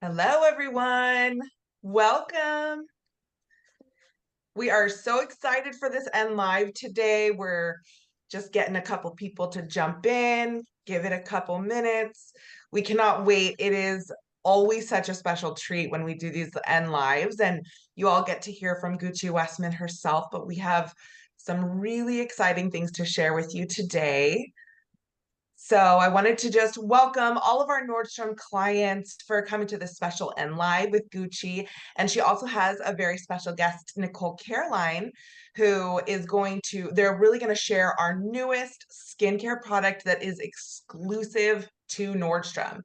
Hello, everyone. Welcome. We are so excited for this End Live today. We're just getting a couple people to jump in, give it a couple minutes. We cannot wait. It is always such a special treat when we do these End Lives, and you all get to hear from Gucci Westman herself, but we have some really exciting things to share with you today. So I wanted to just welcome all of our Nordstrom clients for coming to this special End Live with Gucci. And she also has a very special guest, Nicole Caroline, who is they're really going to share our newest skincare product that is exclusive to Nordstrom.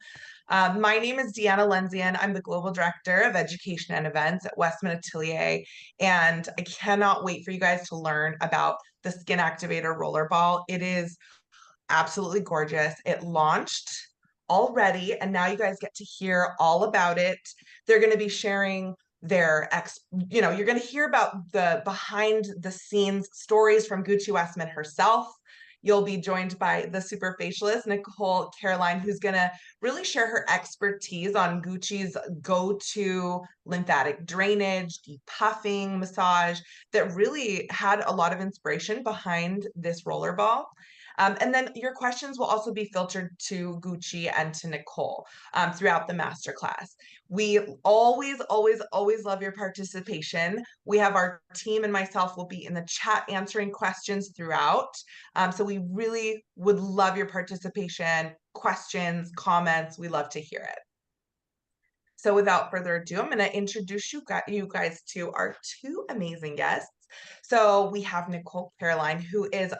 My name is Deanna Lenzian. I'm the Global Director of Education and Events at Westman Atelier. And I cannot wait for you guys to learn about the Skin Activator Rollerball. It is absolutely gorgeous. It launched already, and now you guys get to hear all about it. They're going to be sharing you're going to hear about the behind the scenes stories from Gucci Westman herself. You'll be joined by the super facialist, Nicole Caroline, who's going to really share her expertise on Gucci's go-to lymphatic drainage, depuffing massage that really had a lot of inspiration behind this rollerball. And then your questions will also be filtered to Gucci and to Nicole throughout the masterclass. We always, always, always love your participation. We have our team and myself will be in the chat answering questions throughout. So we really would love your participation, questions, comments. We love to hear it. So without further ado, I'm going to introduce you guys to our two amazing guests. So we have Nicole Caroline, who is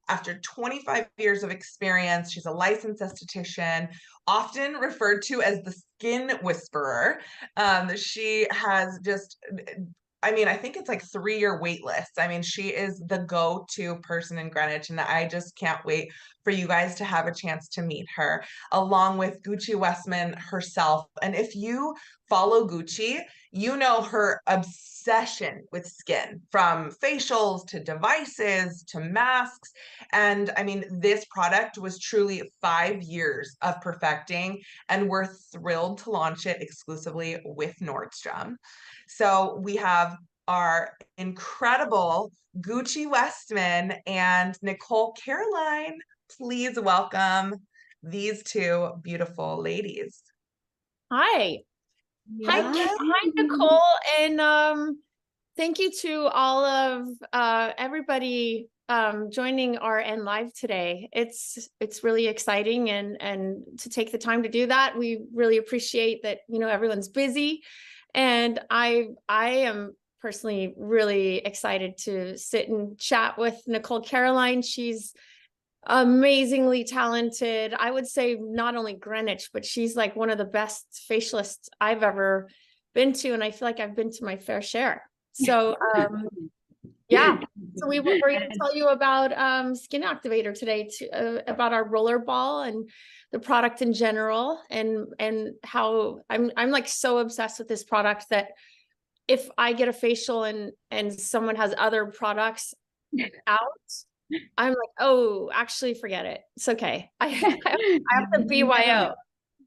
after 25 years of experience, she's a licensed esthetician, often referred to as the skin whisperer. She has I think it's like 3-year wait list. I mean, she is the go-to person in Greenwich, and I just can't wait for you guys to have a chance to meet her, along with Gucci Westman herself. And if you follow Gucci, you know her obsession with skin, from facials to devices to masks. And I mean, this product was truly 5 years of perfecting, and we're thrilled to launch it exclusively with Nordstrom. So we have our incredible Gucci Westman and Nicole Caroline. Please welcome these two beautiful ladies. Hi. Yeah. Hi, Nicole. And thank you to all of everybody joining our End Live today. It's really exciting, and to take the time to do that. We really appreciate that, everyone's busy. And I am personally really excited to sit and chat with Nicole Caroline. She's amazingly talented. I would say not only Greenwich, but she's like one of the best facialists I've ever been to. And I feel like I've been to my fair share. So yeah, so we're going to tell you about Skin Activator today, about our rollerball and the product in general, and how I'm like so obsessed with this product that if I get a facial and someone has other products out, I'm like, oh, actually forget it. It's okay. I have to BYO.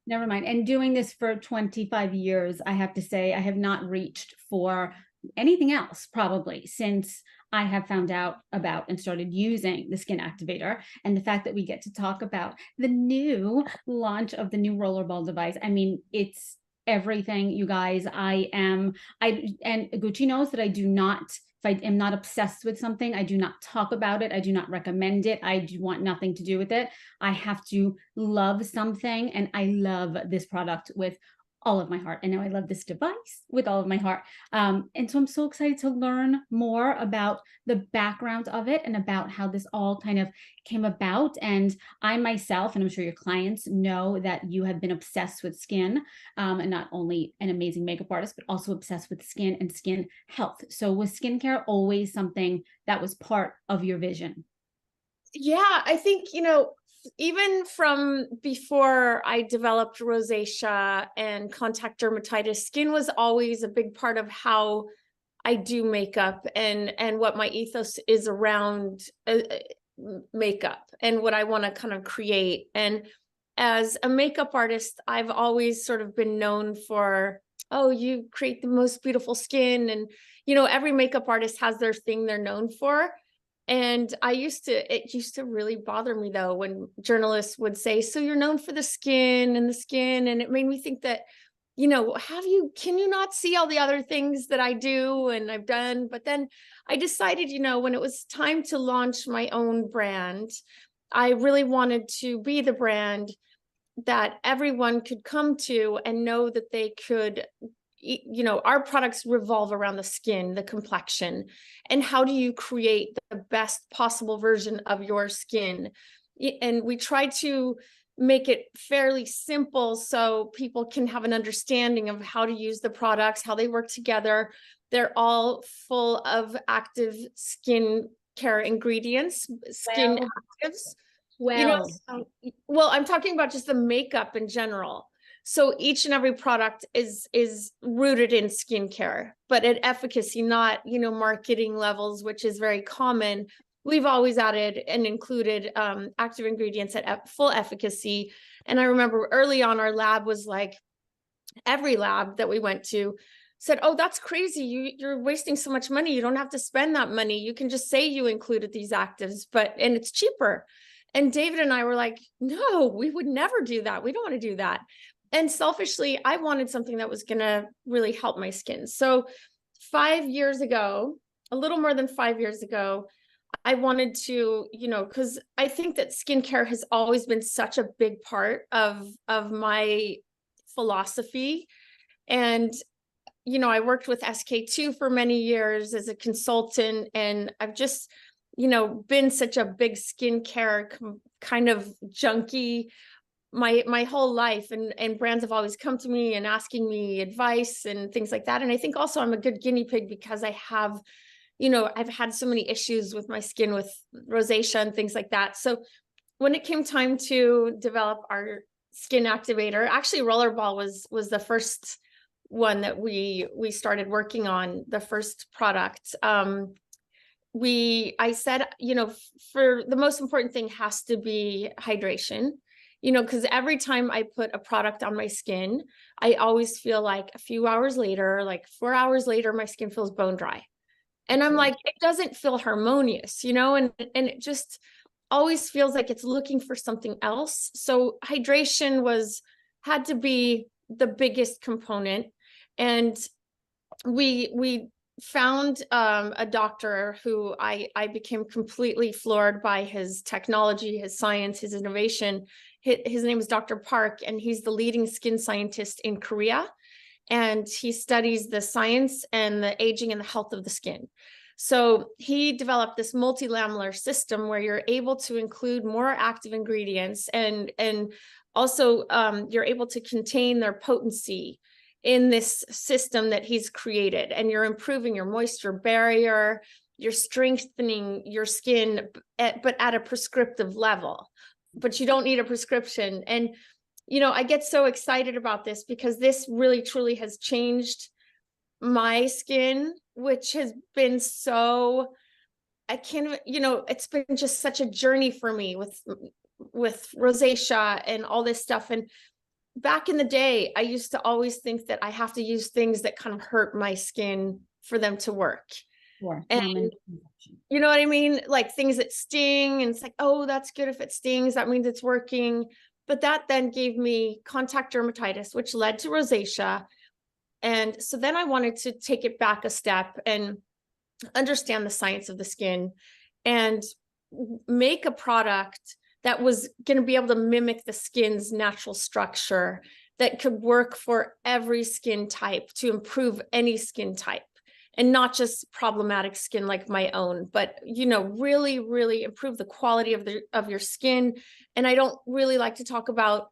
Never mind. And doing this for 25 years, I have to say, I have not reached for anything else probably since I have found out about and started using the Skin Activator. And the fact that we get to talk about the new launch of the new rollerball device. I mean, it's everything, you guys. And Gucci knows that I do not, if I am not obsessed with something, I do not talk about it. I do not recommend it. I do want nothing to do with it. I have to love something. And I love this product with all of my heart. I know I love this device with all of my heart. And so I'm so excited to learn more about the background of it and about how this all kind of came about. And I myself, and I'm sure your clients know that you have been obsessed with skin, and not only an amazing makeup artist, but also obsessed with skin and skin health. So was skincare always something that was part of your vision? Yeah, I think, even from before I developed rosacea and contact dermatitis, skin was always a big part of how I do makeup and what my ethos is around makeup and what I want to kind of create. And as a makeup artist, I've always sort of been known for, oh, you create the most beautiful skin. And, every makeup artist has their thing they're known for. And it used to really bother me though, when journalists would say, so you're known for the skin and the skin. And it made me think that, can you not see all the other things that I do and I've done? But then I decided, when it was time to launch my own brand, I really wanted to be the brand that everyone could come to and know that they could, our products revolve around the skin, the complexion, and how do you create the best possible version of your skin? And we try to make it fairly simple so people can have an understanding of how to use the products, how they work together. They're all full of active skin care ingredients, skin actives. Well, Well, I'm talking about just the makeup in general. So each and every product is rooted in skincare, but at efficacy, not, marketing levels, which is very common. We've always added and included active ingredients at full efficacy. And I remember early on, our lab was like, every lab that we went to said, oh, that's crazy. You're wasting so much money. You don't have to spend that money. You can just say you included these actives, and it's cheaper. And David and I were like, no, we would never do that. We don't want to do that. And selfishly, I wanted something that was going to really help my skin. So 5 years ago, a little more than 5 years ago, I wanted to, because I think that skincare has always been such a big part of my philosophy. And, I worked with SK2 for many years as a consultant, and I've just, been such a big skincare kind of junkie my whole life, and brands have always come to me and asking me advice and things like that. And I think also I'm a good guinea pig because I have, I've had so many issues with my skin with rosacea and things like that. So when it came time to develop our skin activator, actually Rollerball was the first one that we started working on, the first product. I said, for the most important thing has to be hydration, because every time I put a product on my skin, I always feel like a few hours later, like 4 hours later, my skin feels bone dry. And I'm like, it doesn't feel harmonious, and it just always feels like it's looking for something else. So hydration had to be the biggest component. And we found a doctor who I became completely floored by his technology, his science, his innovation. His name is Dr. Park, and he's the leading skin scientist in Korea. And he studies the science and the aging and the health of the skin. So he developed this multilamellar system where you're able to include more active ingredients, and also you're able to contain their potency in this system that he's created, and you're improving your moisture barrier, you're strengthening your skin, but at a prescriptive level. But you don't need a prescription. And I get so excited about this because this really truly has changed my skin, which has been so, I can't, it's been just such a journey for me with rosacea and all this stuff. And back in the day, I used to always think that I have to use things that kind of hurt my skin for them to work. Sure. And you know what I mean? Like things that sting, and it's like, oh, that's good. If it stings, that means it's working. But that then gave me contact dermatitis, which led to rosacea. And so then I wanted to take it back a step and understand the science of the skin and make a product that was going to be able to mimic the skin's natural structure that could work for every skin type to improve any skin type. And not just problematic skin like my own, but, you know, really, really improve the quality of your skin. And I don't really like to talk about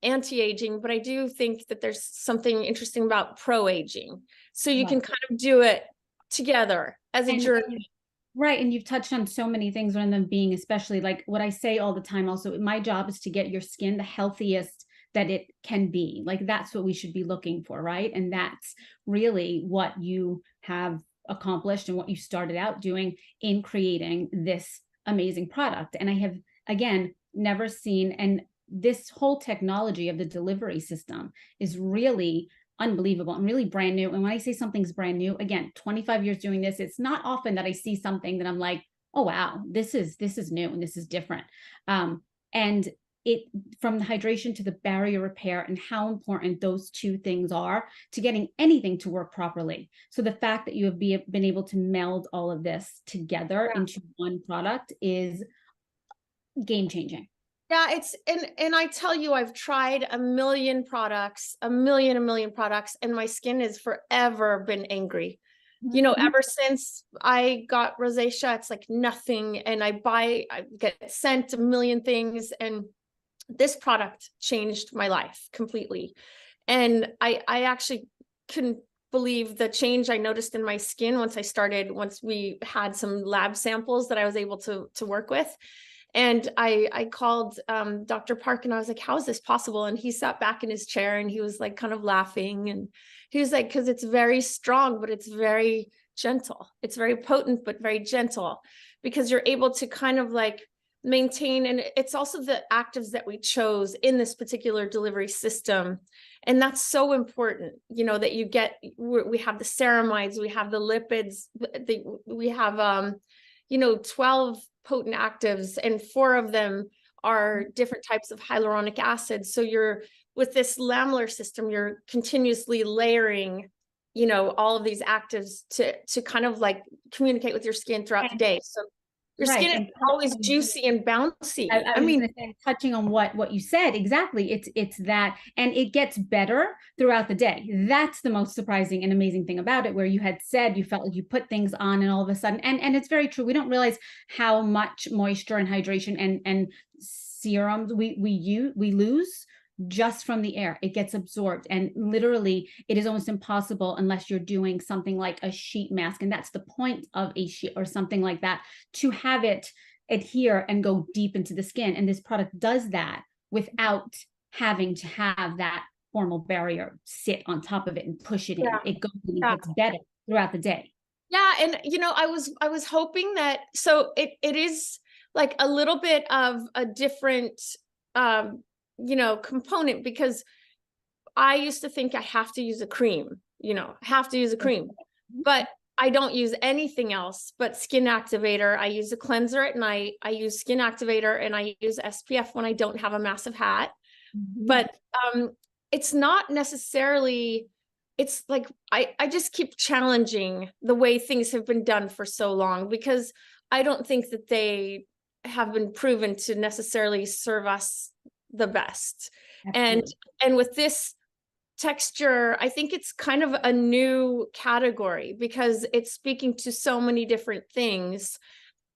anti-aging, but I do think that there's something interesting about pro-aging. So you can kind of do it together as a journey. Right. And you've touched on so many things, one of them being especially like what I say all the time also, my job is to get your skin the healthiest that it can be. Like that's what we should be looking for, right? And that's really what you have accomplished and what you started out doing in creating this amazing product. And I have, again, never seen, and this whole technology of the delivery system is really unbelievable and really brand new. And when I say something's brand new, again, 25 years doing this, it's not often that I see something that I'm like, oh, wow, this is new and this is different. And it, from the hydration to the barrier repair, and how important those two things are to getting anything to work properly. So the fact that you have been able to meld all of this together into one product is game changing. Yeah, it's, and I tell you, I've tried a million products, a million products, and my skin has forever been angry. You know, ever since I got rosacea, it's like nothing. And I get sent a million things, and this product changed my life completely. And I actually couldn't believe the change I noticed in my skin once we had some lab samples that I was able to work with. And I called Dr. Park, and I was like, how is this possible? And he sat back in his chair and he was like kind of laughing. And he was like, because it's very strong, but it's very gentle. It's very potent, but very gentle, because you're able to kind of like maintain. And it's also the actives that we chose in this particular delivery system. And that's so important, you know, that you get, we have the ceramides, we have the lipids, we have, you know, 12 potent actives, and 4 of them are different types of hyaluronic acid. So you're, with this lamellar system, you're continuously layering, you know, all of these actives to kind of like communicate with your skin throughout the day. So your skin is always juicy and bouncy. I mean, touching on what you said, exactly. It's that, and it gets better throughout the day. That's the most surprising and amazing thing about it, where you had said you felt like you put things on and all of a sudden, and it's very true. We don't realize how much moisture and hydration and serums we lose just from the air. It gets absorbed, and literally it is almost impossible unless you're doing something like a sheet mask, and that's the point of a sheet or something like that, to have it adhere and go deep into the skin. And this product does that without having to have that formal barrier sit on top of it and push it in. It goes and it gets better throughout the day. Yeah. And you know, I was hoping that, so it is like a little bit of a different you know, component, because I used to think I have to use a cream, you know, but I don't use anything else but Skin Activator. I use a cleanser at night. I use Skin Activator, and I use SPF when I don't have a massive hat. But it's not necessarily, it's like, I just keep challenging the way things have been done for so long, because I don't think that they have been proven to necessarily serve us the best. Absolutely. And with this texture, I think it's kind of a new category, because it's speaking to so many different things,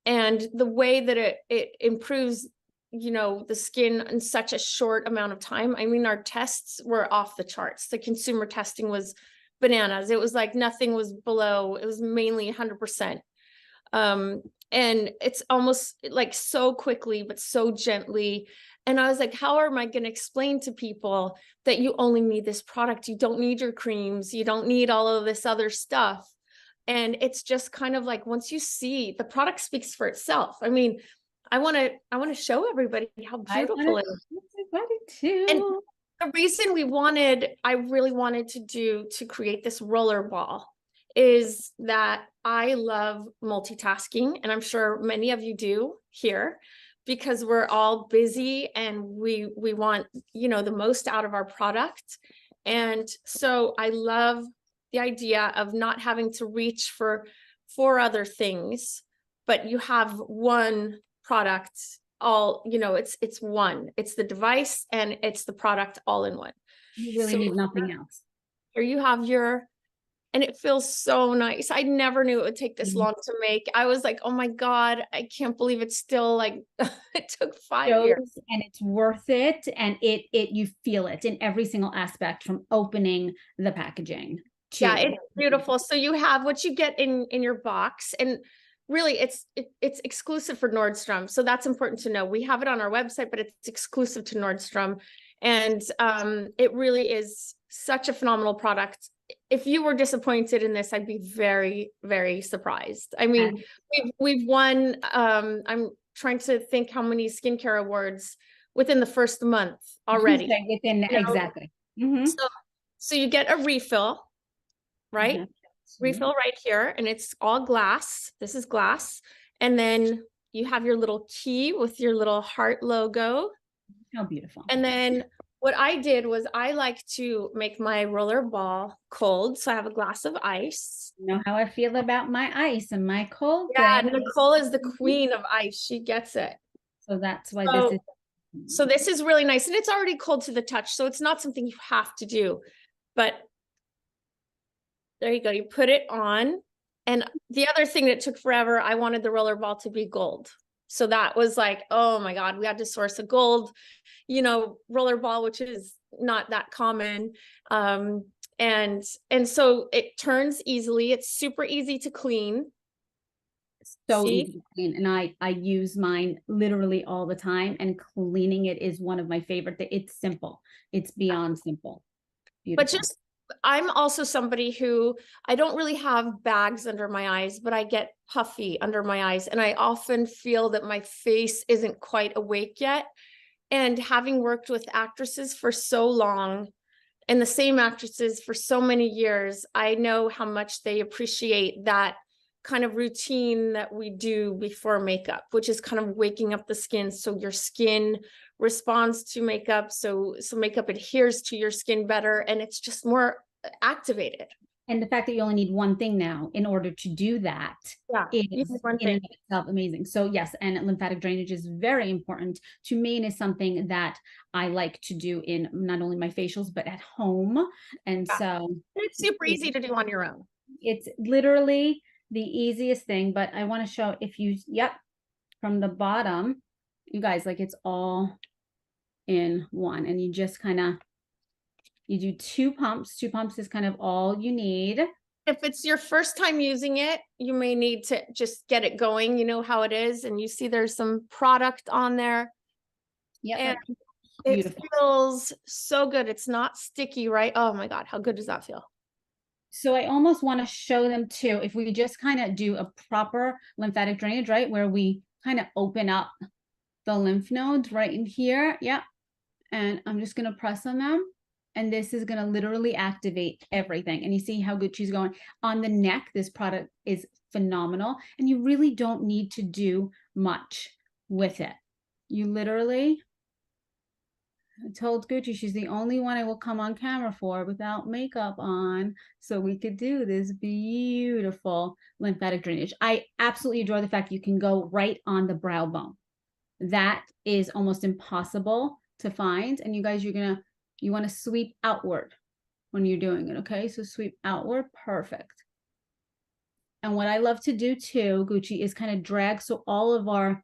and the way that it improves, you know, the skin in such a short amount of time. I mean, our tests were off the charts. The consumer testing was bananas. It was like nothing was below, it was mainly 100%. And it's almost like so quickly, but so gently. And I was like, how am I going to explain to people that you only need this product? You don't need your creams. You don't need all of this other stuff. And it's just kind of like, once you see, the product speaks for itself. I mean, I want to show everybody how beautiful it is. Too. And the reason I really wanted to create this rollerball is that I love multitasking, and I'm sure many of you do here, because we're all busy and we want, you know, the most out of our product. And so I love the idea of not having to reach for 4 other things, but you have one product, all, you know, it's one, it's the device and it's the product all in one. You really need nothing else. Here you have your, and it feels so nice. I never knew it would take this Mhm. long to make. I was like, oh my God, I can't believe it's still like, it took 5 Shows, years. and it's worth it, and it you feel it in every single aspect, from opening the packaging to Yeah, it's beautiful. So you have what you get in your box, and really it's exclusive for Nordstrom. So that's important to know. We have it on our website, but it's exclusive to Nordstrom. And it really is such a phenomenal product. If you were disappointed in this, I'd be very, very surprised. I mean, we've won, I'm trying to think how many skincare awards within the first month already. within, You know? exactly. Mhm. So you get a refill, right? Mhm. Refill right here, and it's all glass. This is glass. And then you have your little key with your little heart logo. How beautiful. And then what I did was I like to make my roller ball cold. So I have a glass of ice. You know how I feel about my ice and my cold Yeah, thing. Nicole is the queen of ice. She gets it. So that's why So, this is. so this is really nice. And it's already cold to the touch. So it's not something you have to do. But there you go. You put it on. And the other thing that took forever, I wanted the roller ball to be gold. So that was like, oh my God, we had to source a gold, roller ball, which is not that common. And so it turns easily. It's super easy to clean. So See? easy to clean, and I use mine literally all the time, and cleaning it is one of my favorite. It's simple. It's beyond simple. Beautiful. But I'm also somebody who, I don't really have bags under my eyes, but I get puffy under my eyes. And I often feel that my face isn't quite awake yet. And having worked with actresses for so long, and the same actresses for so many years, I know how much they appreciate that kind of routine that we do before makeup, which is kind of waking up the skin so your skin responds to makeup, so makeup adheres to your skin better, and it's just more activated. And the fact that you only need one thing now in order to do that is in and of itself amazing. So yes, and lymphatic drainage is very important. To me, and is something that I like to do in not only my facials, but at home. And so it's super easy to do on your own. It's literally the easiest thing, but I want to show if you, from the bottom, you guys, like it's all in one, and you just kind of, you do 2 pumps. 2 pumps is kind of all you need. If it's your first time using it, you may need to just get it going. You know how it is. And you see there's some product on there. Yeah. It feels so good. It's not sticky, right? Oh my God, how good does that feel? So I almost want to show them too, if we just kind of do a proper lymphatic drainage, right? Where we kind of open up the lymph nodes right in here. Yeah. And I'm just going to press on them. And this is going to literally activate everything. And you see how good she's going on the neck. This product is phenomenal. And you really don't need to do much with it. You literally, I told Gucci she's the only one I will come on camera for without makeup on, so we could do this beautiful lymphatic drainage. I absolutely adore the fact you can go right on the brow bone. That is almost impossible to find. And you guys, you want to sweep outward when you're doing it. Okay, so sweep outward. Perfect. And what I love to do too, Gucci, is kind of drag, so all of our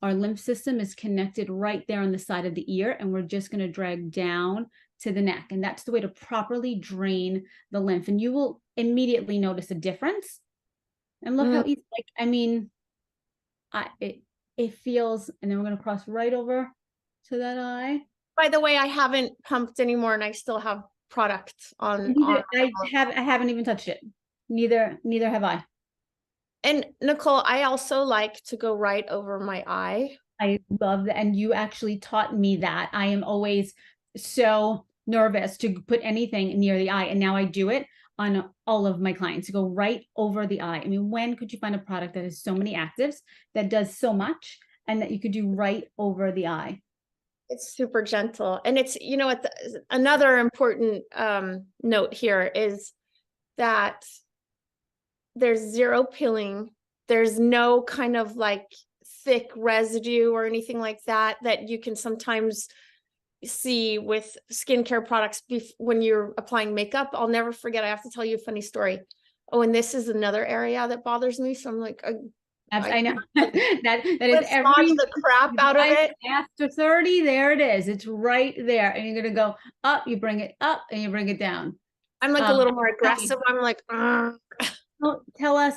lymph system is connected right there on the side of the ear, and we're just going to drag down to the neck. And that's the way to properly drain the lymph. And you will immediately notice a difference. And look how easy, like, I mean, it feels, and then we're going to cross right over to that eye. By the way, I haven't pumped anymore, and I still have product on. I haven't even touched it. Neither have I. And Nicole, I also like to go right over my eye. I love that. And you actually taught me that. I am always so nervous to put anything near the eye. And now I do it on all of my clients, to go right over the eye. I mean, when could you find a product that has so many actives, that does so much, and that you could do right over the eye? It's super gentle. And it's, another important note here is that there's zero pilling. There's no kind of like thick residue or anything like that you can sometimes see with skincare products when you're applying makeup. I'll never forget. I have to tell you a funny story. Oh, and this is another area that bothers me. So I'm like, I know that is massage the crap out of it. After 30, there it is. It's right there. And you're going to go up, you bring it up and you bring it down. I'm like a little more aggressive. I'm like, tell us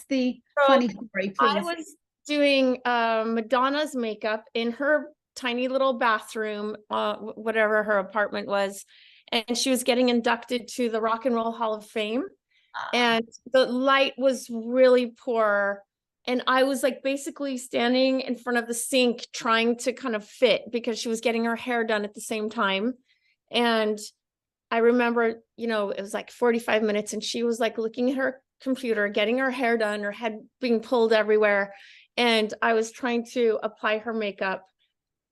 the funny story, please. I was doing Madonna's makeup in her tiny little bathroom, whatever her apartment was. And she was getting inducted to the Rock and Roll Hall of Fame. And the light was really poor. And I was like basically standing in front of the sink trying to kind of fit because she was getting her hair done at the same time. And I remember, you know, it was like 45 minutes and she was like looking at her computer, getting her hair done, her head being pulled everywhere. And I was trying to apply her makeup,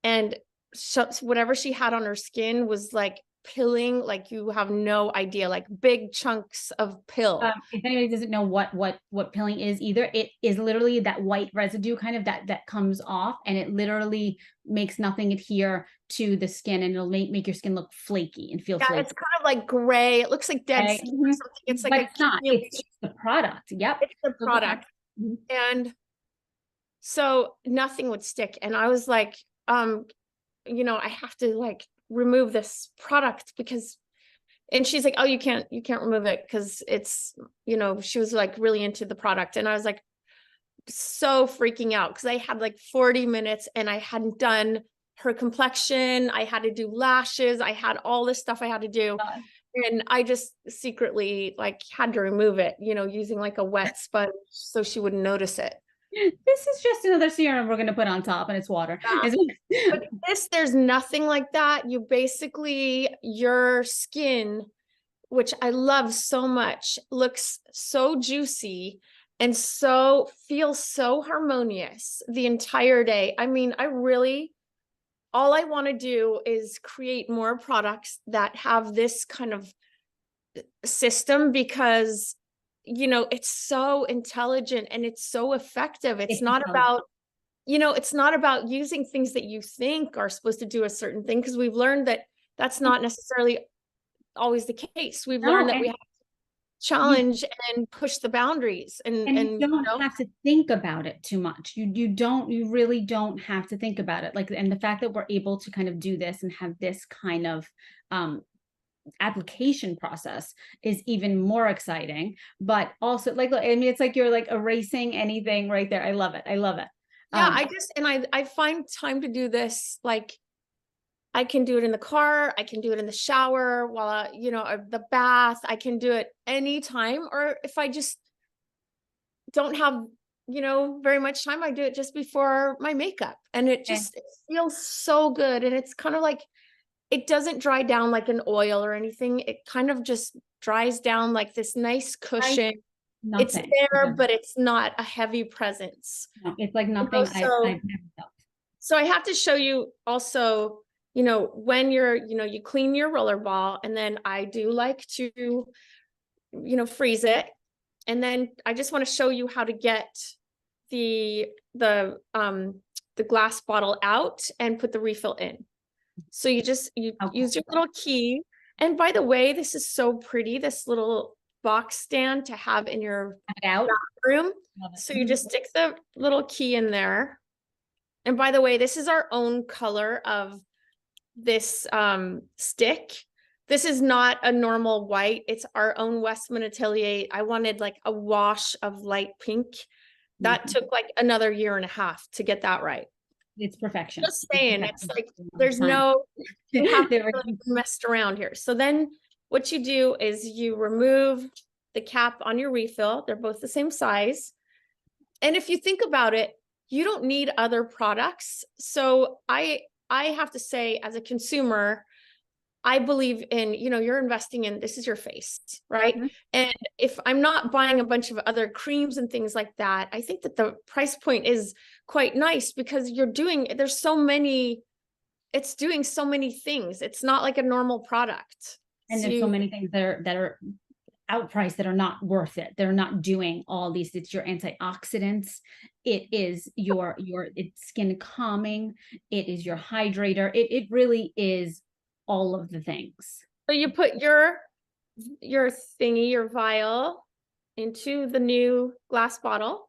and so whatever she had on her skin was like pilling, like you have no idea, like big chunks of pill. If anybody doesn't know what pilling is either, it is literally that white residue kind of that comes off, and it literally makes nothing adhere to the skin, and it'll make your skin look flaky and feel flaky. It's kind of like gray. It looks like dead skin or something. It's like it's not. It's just the product. Yep, it's the product. And so nothing would stick, and I was like, you know, I have to like remove this product because, and she's like, oh, you can't remove it because it's, you know, she was like really into the product. And I was like so freaking out because I had like 40 minutes and I hadn't done her complexion. I had to do lashes. I had all this stuff I had to do. And I just secretly like had to remove it, you know, using like a wet sponge so she wouldn't notice it. This is just another serum we're going to put on top, and it's water. Yeah. But there's nothing like that. You basically, your skin, which I love so much, looks so juicy and so feels so harmonious the entire day. I mean, all I want to do is create more products that have this kind of system because, you know, it's so intelligent and it's so effective. It's not about, you know, it's not about using things that you think are supposed to do a certain thing, because we've learned that that's not necessarily always the case. We've learned that we have to challenge and push the boundaries, and you don't have to think about it too much. You really don't have to think about it. Like, and the fact that we're able to kind of do this and have this kind of application process is even more exciting. But also, like, I mean, it's like you're like erasing anything right there. I love it. Yeah, I find time to do this. Like, I can do it in the car, I can do it in the shower, while you know, the bath. I can do it anytime, or if I just don't have, you know, very much time, I do it just before my makeup, and it feels so good. And it's kind of like, it doesn't dry down like an oil or anything. It kind of just dries down like this nice cushion. It's there, but it's not a heavy presence. No, it's like nothing. I've never felt. So I have to show you also, you know, when you're, you know, you clean your rollerball, and then I do like to, you know, freeze it. And then I just want to show you how to get the glass bottle out and put the refill in. So you use your little key. And by the way, this is so pretty, this little box stand to have in your bathroom. So you just stick the little key in there. And by the way, this is our own color of this stick. This is not a normal white. It's our own Westman Atelier. I wanted like a wash of light pink. That took like another 1.5 years to get that right. It's perfection. Just saying, it's like there's no, you haven't really messed around here. So then what you do is you remove the cap on your refill. They're both the same size. And if you think about it, you don't need other products. So I have to say, as a consumer, I believe in, you know, you're investing in, this is your face, right? And if I'm not buying a bunch of other creams and things like that, I think that the price point is quite nice, because there's so many, it's doing so many things. It's not like a normal product. And there's so many things that are outpriced that are not worth it. They're not doing all these. It's your antioxidants. It is it's skin calming. It is your hydrator. It really is all of the things. So you put your thingy, your vial, into the new glass bottle,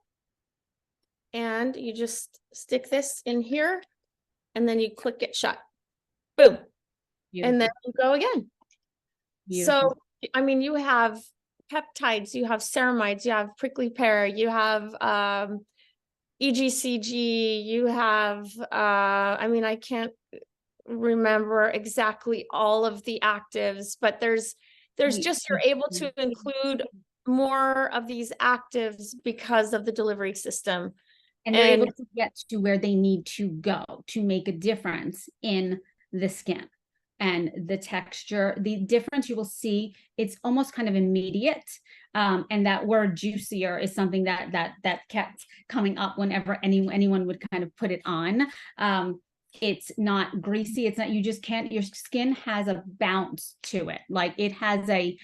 and you just stick this in here, and then you click it shut. Boom. Beautiful. And then you go again. Beautiful. So, I mean, you have peptides, you have ceramides, you have prickly pear, you have EGCG, you have, I mean, I can't remember exactly all of the actives, but there's just, you're able to include more of these actives because of the delivery system. And they're able to get to where they need to go to make a difference in the skin and the texture. The difference you will see, it's almost kind of immediate. And that word juicier is something that kept coming up whenever anyone would kind of put it on. It's not greasy. It's not, you just can't, your skin has a bounce to it. Like it has a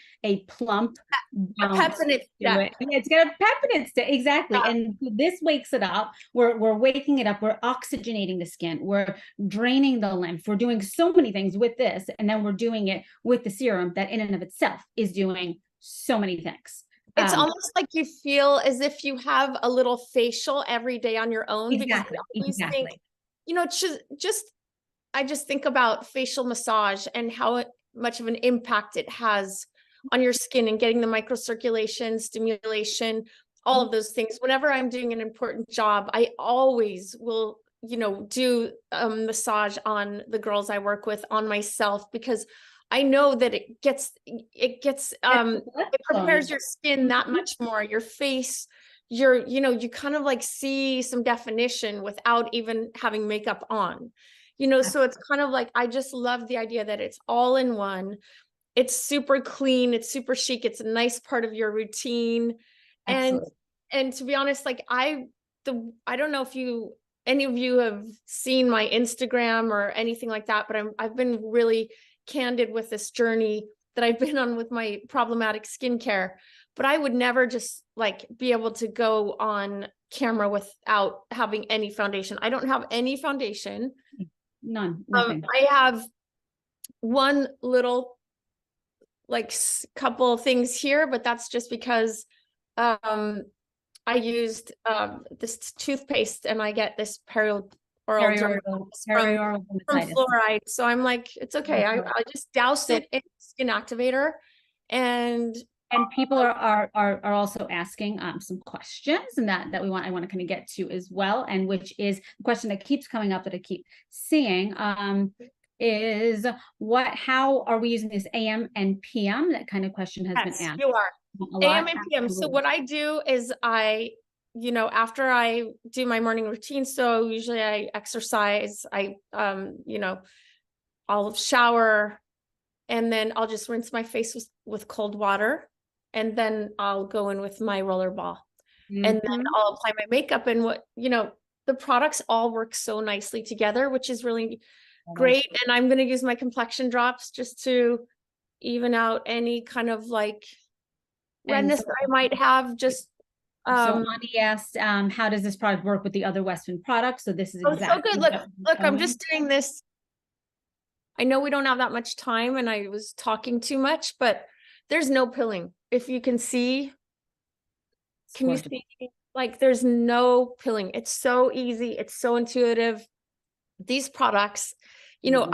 plump bounce to it. It's got a peptide, exactly. Yeah. And this wakes it up. We're waking it up. We're oxygenating the skin. We're draining the lymph. We're doing so many things with this. And then we're doing it with the serum that in and of itself is doing so many things. It's almost like you feel as if you have a little facial every day on your own. Exactly. Because think, you know, it's I just think about facial massage and how much of an impact it has on your skin and getting the microcirculation, stimulation, all of those things. Whenever I'm doing an important job, I always will, you know, do a massage on the girls I work with, on myself, because I know that it prepares your skin that much more, your face, you know, you kind of like see some definition without even having makeup on, you know. So it's kind of like, I just love the idea that it's all in one. It's super clean, it's super chic, it's a nice part of your routine. Absolutely. And to be honest, like I don't know if any of you have seen my Instagram or anything like that, but I've been really candid with this journey that I've been on with my problematic skincare. But I would never just like be able to go on camera without having any foundation. I don't have any foundation. None. Nothing. I have one little like couple things here, but that's just because I used this toothpaste and I get this perioral from fluoride. So I'm like, it's okay. I just douse it in Skin Activator. And people are also asking some questions, and that I want to kind of get to as well, and which is the question that keeps coming up that I keep seeing is how are we using this AM and PM? That kind of question has been asked. You are AM and PM. So what I do is you know, after I do my morning routine, so usually I exercise, you know, I'll shower, and then I'll just rinse my face with cold water. And then I'll go in with my rollerball, and then I'll apply my makeup. And you know, the products all work so nicely together, which is really great. And I'm going to use my complexion drops just to even out any kind of like redness that I might have. Just so Auntie asked, how does this product work with the other Westman products? So this is exactly so good. Look, I'm just doing this. I know we don't have that much time, and I was talking too much, but there's no pilling. If you can see, can you see? Like, there's no pilling. It's so easy. It's so intuitive. These products, you know,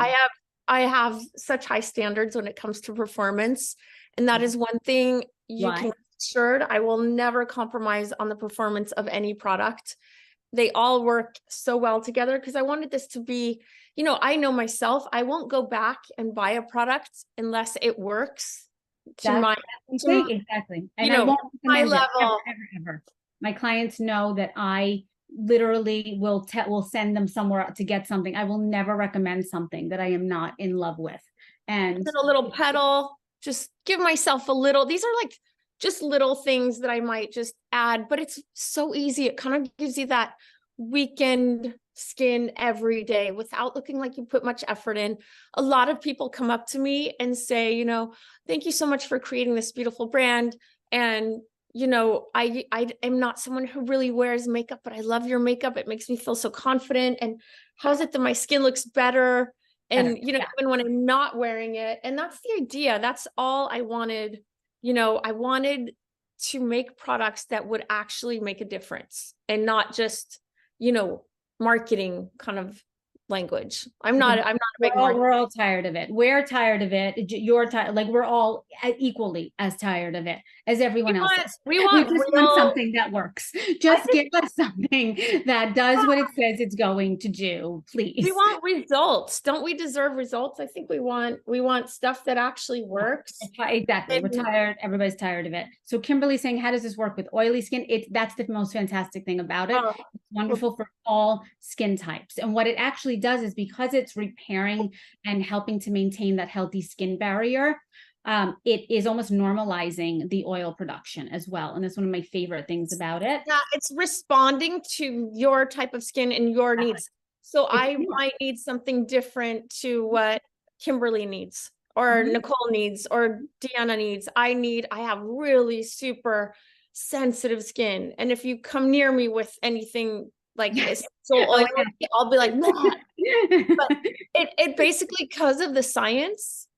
I have such high standards when it comes to performance, and that is one thing you can be assured. I will never compromise on the performance of any product. They all work so well together because I wanted this to be, you know, I know myself, I won't go back and buy a product unless it works exactly. And I won't my level. Ever. My clients know that I literally will send them somewhere to get something. I will never recommend something that I am not in love with. And a little petal, just give myself a little. These are like just little things that I might just add, but it's so easy. It kind of gives you that weekend skin every day without looking like you put much effort in. A lot of people come up to me and say, you know, thank you so much for creating this beautiful brand. And, you know, I am not someone who really wears makeup, but I love your makeup. It makes me feel so confident. And how's it that my skin looks better? And, you know, even when I'm not wearing it. And that's the idea. That's all I wanted. You know, I wanted to make products that would actually make a difference and not just, you know, marketing kind of language. I'm not a big we're all tired of it. We're tired of it. You're tired. Like, we're all equally as tired of it as everyone else is. We just want something that works. Just give us something that does what it says it's going to do, please. We want results. Don't we deserve results? I think we want stuff that actually works. Exactly. We're tired. Everybody's tired of it. So Kimberly's saying, how does this work with oily skin? That's the most fantastic thing about it. It's wonderful for all skin types. And what it actually does is, because it's repairing and helping to maintain that healthy skin barrier, it is almost normalizing the oil production as well. And that's one of my favorite things about it. Yeah, it's responding to your type of skin and your needs. So I might need something different to what Kimberly needs, or Nicole needs, or Deanna needs. I have really super sensitive skin. And if you come near me with anything like this, so oily, I'll be like, but it basically, because of the science,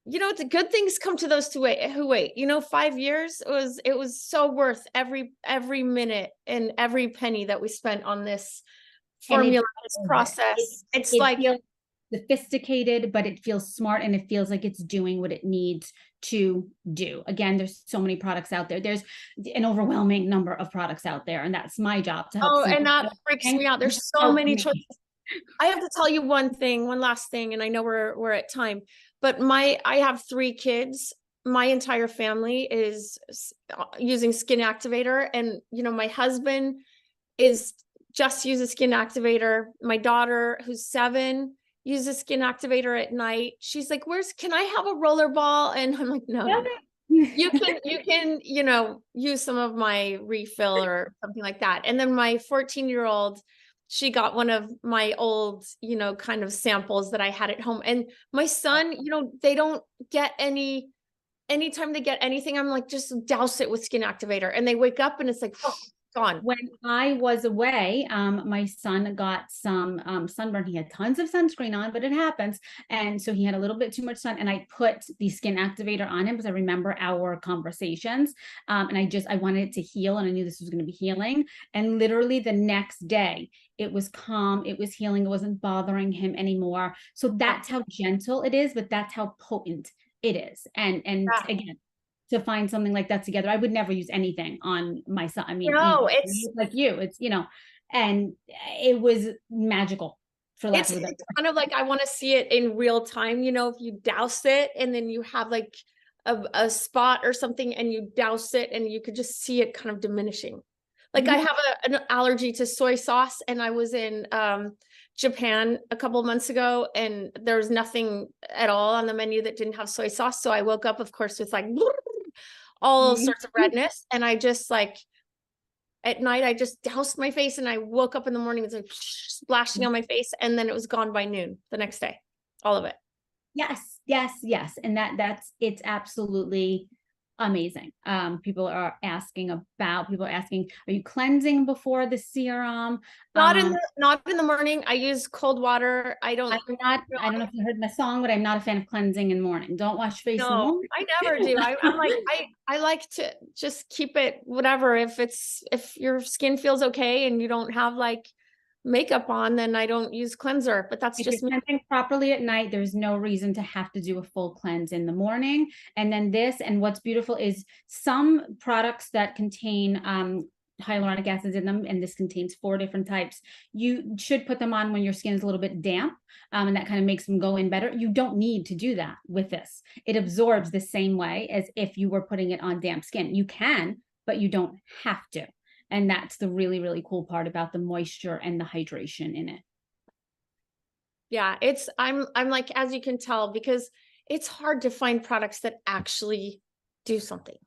you know, the good things come to those who wait. You know, 5 years, it was so worth every minute and every penny that we spent on this formula, this process. It's like sophisticated, but it feels smart, and it feels like it's doing what it needs to do. Again, there's so many products out there. There's an overwhelming number of products out there, and that's my job to help. And that freaks me out. There's so many choices. I have to tell you one last thing, and I know we're at time, but I have 3 kids. My entire family is using Skin Activator, and you know, my husband just uses Skin Activator. My daughter, who's 7, uses Skin Activator at night. She's like, can I have a rollerball? And I'm like, no. You can, you know, use some of my refill or something like that. And then my 14-year-old, she got one of my old, you know, kind of samples that I had at home. And my son, you know, they don't get anytime they get anything, I'm like, just douse it with Skin Activator. And they wake up and it's like, gone. When I was away, my son got some sunburn. He had tons of sunscreen on, but it happens. And so he had a little bit too much sun, and I put the Skin Activator on him because I remember our conversations. And I wanted it to heal, and I knew this was going to be healing. And literally the next day, it was calm, it was healing, it wasn't bothering him anymore. So that's how gentle it is, but that's how potent it is. And again, to find something like that together, I would never use anything on my son. I mean, no, it's like you, it's, you know, and it was magical. It's kind of like, I want to see it in real time. You know, if you douse it and then you have like a spot or something, and you douse it, and you could just see it kind of diminishing. Like I have an allergy to soy sauce, and I was in Japan a couple of months ago, and there was nothing at all on the menu that didn't have soy sauce. So I woke up, of course, with like all sorts of redness. And I just like, at night, I just doused my face, and I woke up in the morning, it's like splashing on my face. And then it was gone by noon the next day, all of it. Yes. And it's absolutely amazing. People are asking, are you cleansing before the serum? Not in the morning. I use cold water. I don't know if you heard my song, but I'm not a fan of cleansing in the morning. Don't wash face in the morning. I never do. I'm like, I like to just keep it whatever. If your skin feels okay and you don't have like makeup on, then I don't use cleanser, but that's just cleansing properly at night. There's no reason to have to do a full cleanse in the morning. And then and what's beautiful is some products that contain hyaluronic acids in them, and this contains 4 different types. You should put them on when your skin is a little bit damp, and that kind of makes them go in better. You don't need to do that with this. It absorbs the same way as if you were putting it on damp skin. You can, but you don't have to. And that's the really, really cool part about the moisture and the hydration in it. Yeah, I'm like, as you can tell, because it's hard to find products that actually do something.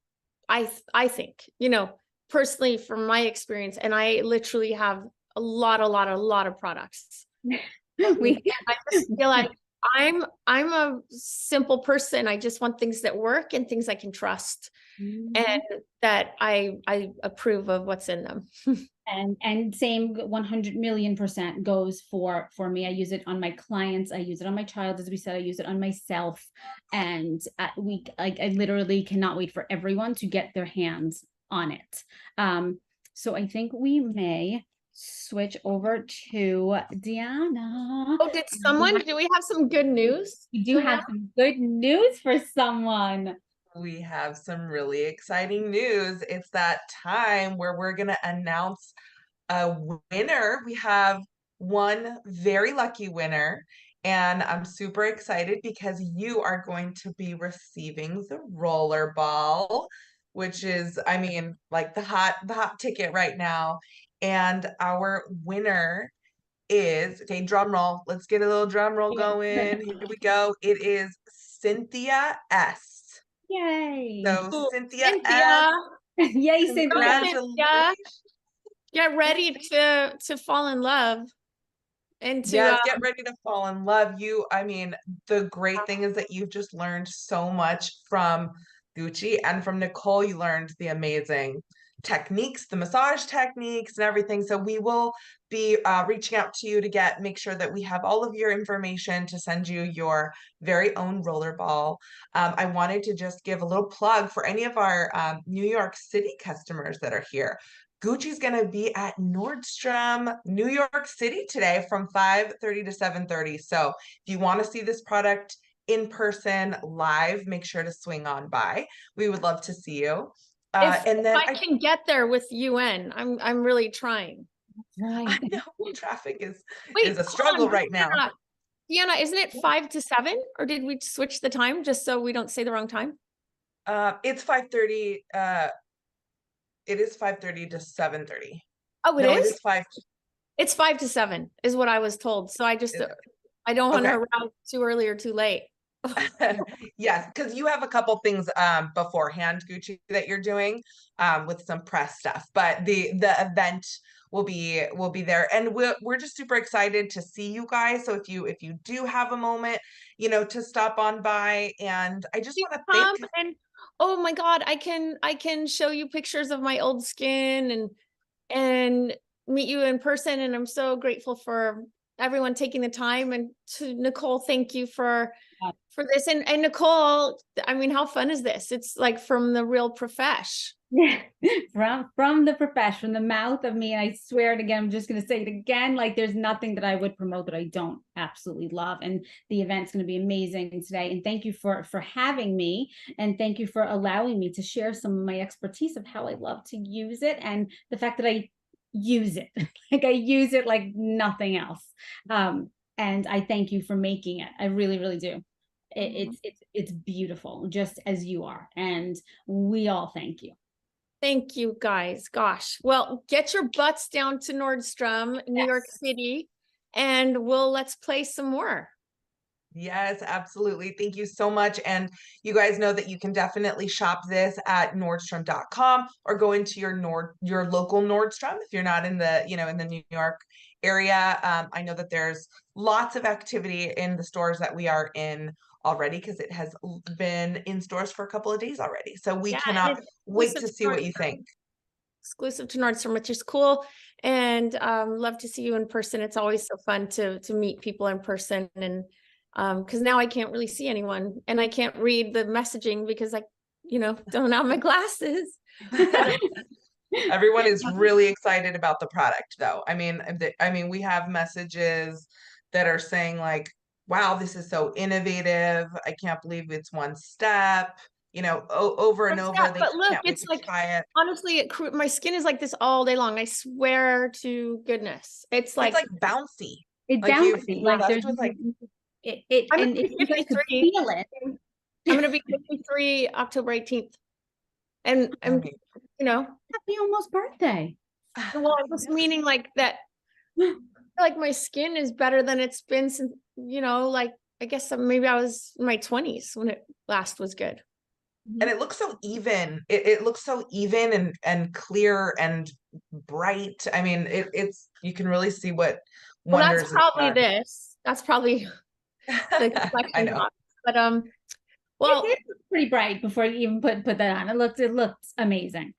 I think, you know, personally, from my experience, and I literally have a lot of products. We I just feel like I'm a simple person. I just want things that work and things I can trust, and that I approve of what's in them. and same 100,000,000% goes for me. I use it on my clients, I use it on my child, as we said, I use it on myself, and I literally cannot wait for everyone to get their hands on it. So I think we may switch over to Deanna. Oh, do we have some good news? We do have some good news for someone. We have some really exciting news. It's that time where we're going to announce a winner. We have one very lucky winner, and I'm super excited because you are going to be receiving the rollerball, which is, I mean, like the hot ticket right now. And our winner is, okay, drum roll. Let's get a little drum roll going. Here we go. It is Cynthia S. Yay. So Ooh, Cynthia S. Cynthia. Yay, Cynthia. Congratulations. Get ready to fall in love and to Yes, get ready to fall in love. I mean, the great thing is that you've just learned so much from Gucci and from Nicole. You learned the amazing techniques, the massage techniques and everything. So we will be reaching out to you to make sure that we have all of your information to send you your very own rollerball. I wanted to just give a little plug for any of our New York City customers that are here. Gucci's going to be at Nordstrom, New York City today from 5:30 to 7:30. So if you want to see this product in person live, make sure to swing on by. We would love to see you. And then I can get there with UN. I'm really trying. Right. I know traffic is Wait, a struggle right now. Deanna, isn't it 5 to 7, or did we switch the time just so we don't say the wrong time? It's 5:30. It is 5:30 to 7:30. Oh, No, it is 5. It's 5 to 7 is what I was told. So I don't want to arrive too early or too late. Yes, because you have a couple things beforehand, Gucci, that you're doing with some press stuff, but the event will be there, and we're just super excited to see you guys. So if you do have a moment, to stop on by, and I just want to thank. And oh my God, I can show you pictures of my old skin and meet you in person, and I'm so grateful for everyone taking the time. And to Nicole, thank you for this. And Nicole, I mean, how fun is this? It's like from the real profesh. from the profesh, from the mouth of me. And I swear it again, I'm just going to say it again. Like, there's nothing that I would promote that I don't absolutely love. And the event's going to be amazing today. And thank you for having me. And thank you for allowing me to share some of my expertise of how I love to use it, and the fact that I use it. Like, I use it like nothing else. And I thank you for making it. I really, really do. It's beautiful, just as you are. And we all thank you. Thank you, guys. Gosh. Well, get your butts down to Nordstrom, New York City, and let's play some more. Yes, absolutely. Thank you so much. And you guys know that you can definitely shop this at Nordstrom.com or go into your local Nordstrom if you're not in the, in the New York area. I know that there's lots of activity in the stores that we are in already, because it has been in stores for a couple of days already. So we cannot wait to see what you think. Exclusive to Nordstrom, which is cool. And love to see you in person. It's always so fun to meet people in person. And because now I can't really see anyone, and I can't read the messaging because I, don't have my glasses. Everyone is really excited about the product, though. I mean, we have messages that are saying like, wow, this is so innovative. I can't believe it's one step, over and over. They But look, can't wait it's to like, try it. honestly, my skin is like this all day long. I swear to goodness. It's like bouncy. It's like bouncy. Like, there's with like and if you guys could feel it. I'm gonna be 53 October 18th. And Happy almost birthday. Well, I was meaning like that, like my skin is better than it's been since, like, I guess maybe I was in my 20s when it last was good. and it looks so even. It looks so even and clear and bright. I mean, it's you can really see what Well, that's wonders it's probably done. this. That's probably the I complexion know. box. But well, It is pretty bright before you even put that on. It looked amazing.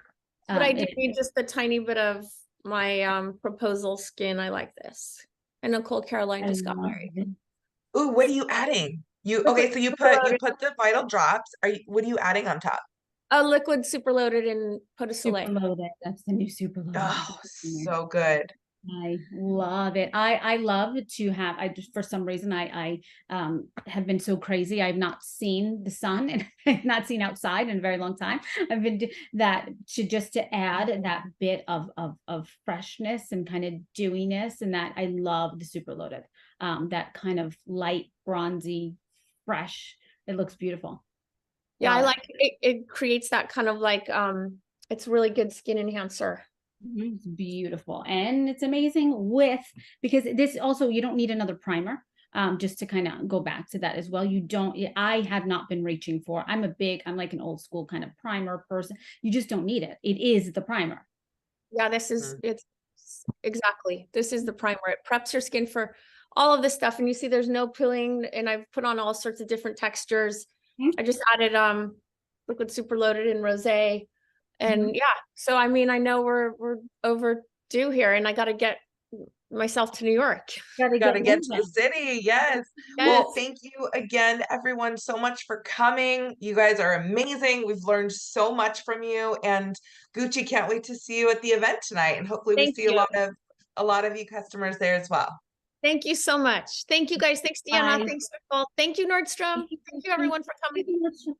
but I do It- need just a tiny bit of my proposal skin. I like this. And Nicole Caroline I just got love married. it. Ooh, what are you adding? You okay, so you put the Vital Drops. What are you adding on top? A liquid super loaded in Pot de Super Soleil. loaded. That's the new super loaded. Oh, so good. I love it. I love to have, I just, for some reason, I have been so crazy. I've not seen the sun and I've not seen outside in a very long time. I've been that to add that bit of freshness and kind of dewiness, and that I love the super loaded. That kind of light, bronzy, fresh. It looks beautiful. Yeah, I Love like it. It creates that kind of like it's really good skin enhancer. It's beautiful, and it's amazing because this also, you don't need another primer. Just to kind of go back to that as well, I have not been reaching for, I'm like an old school kind of primer person. You just don't need it. It is the primer. Yeah, it's exactly, this is the primer. It preps your skin for all of this stuff. And you see there's no peeling, and I've put on all sorts of different textures. I just added liquid super loaded in rosé. And yeah, so I mean, I know we're overdue here, and I got to get myself to New York. Gotta get to the city. Yes. Well, Yes. thank you again, everyone, so much for coming. You guys are amazing. We've learned so much from you, and Gucci can't wait to see you at the event tonight. And hopefully we Thank see you. a lot of you customers there as well. Thank you so much. Thank you guys. Thanks, Deanna. Bye. Thanks, Nicole. Thank you, Nordstrom. Thank you, everyone, for coming. Thank you.